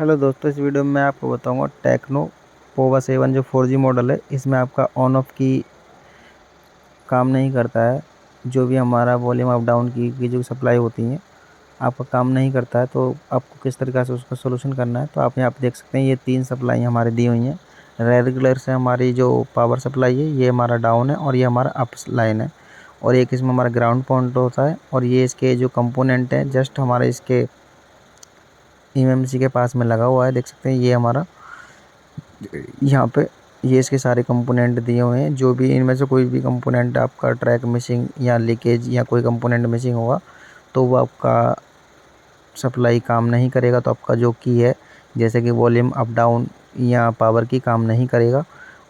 Hello दोस्तों, इस video में मैं आपको बताऊंगा टेक्नो पोवा 7 जो 4G मॉडल है। इसमें आपका ऑन ऑफ की काम नहीं करता है। जो भी हमारा वॉल्यूम अप डाउन की जो सप्लाई होती है आपका काम नहीं करता है, तो आपको किस तरीक़े से उसका सोल्यूशन करना है। तो आप यहाँ पे देख सकते हैं ये 3 सप्लाई हमारी दी हुई हैं। रेड कलर से हमारी जो पावर सप्लाई है ये हमारा डाउन है और ये हमारा अप लाइन है, और एक इसमें हमारा ग्राउंड पॉइंट होता है। और ये इसके जो कंपोनेंट है जस्ट हमारे इसके एमएमसी के पास में लगा हुआ है। देख सकते हैं ये हमारा यहाँ पे ये इसके सारे कंपोनेंट दिए हुए हैं। जो भी इनमें से कोई भी कंपोनेंट आपका ट्रैक मिसिंग या लीकेज या कोई कंपोनेंट मिसिंग होगा तो वो आपका सप्लाई काम नहीं करेगा। तो आपका जो की है जैसे कि वॉल्यूम अप डाउन या पावर की काम नहीं करेगा।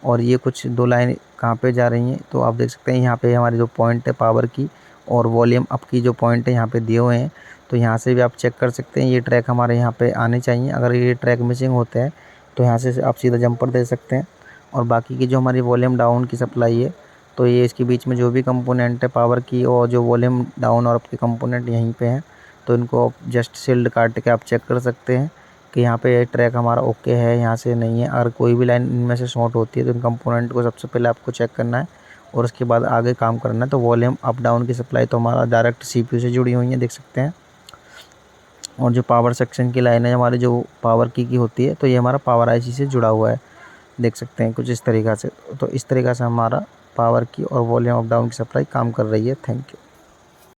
और ये कुछ 2 लाइन कहाँ पे जा रही हैं तो आप देख सकते हैं यहाँ पे हमारी जो पॉइंट है पावर की और वॉल्यूम अप की जो पॉइंट है यहाँ पे दिए हुए हैं। तो यहाँ से भी आप चेक कर सकते हैं ये ट्रैक हमारे यहाँ पे आने चाहिए। अगर ये ट्रैक मिसिंग होते हैं तो यहाँ से आप सीधा जंपर दे सकते हैं। और बाकी की जो हमारी वॉल्यूम डाउन की सप्लाई है तो ये इसके बीच में जो भी कंपोनेंट है पावर की और जो वॉल्यूम डाउन और अप के कंपोनेंट यहीं पे हैं, तो इनको आप जस्ट शील्ड काट के आप चेक कर सकते हैं कि यहाँ पे ट्रैक हमारा ओके है, यहाँ से नहीं है। अगर कोई भी लाइन इनमें से शॉर्ट होती है तो इन कंपोनेंट को सबसे पहले आपको चेक करना है और उसके बाद आगे काम करना है। तो वॉल्यूम अप डाउन की सप्लाई तो हमारा डायरेक्ट सीपीयू से जुड़ी हुई है, देख सकते हैं। और जो पावर सेक्शन की लाइन है हमारी जो पावर की होती है तो ये हमारा पावर आईसी से जुड़ा हुआ है, देख सकते हैं कुछ इस तरीक़ा से। तो इस तरीक़ा से हमारा पावर की और वॉल्यूम अप डाउन की सप्लाई काम कर रही है। Thank you.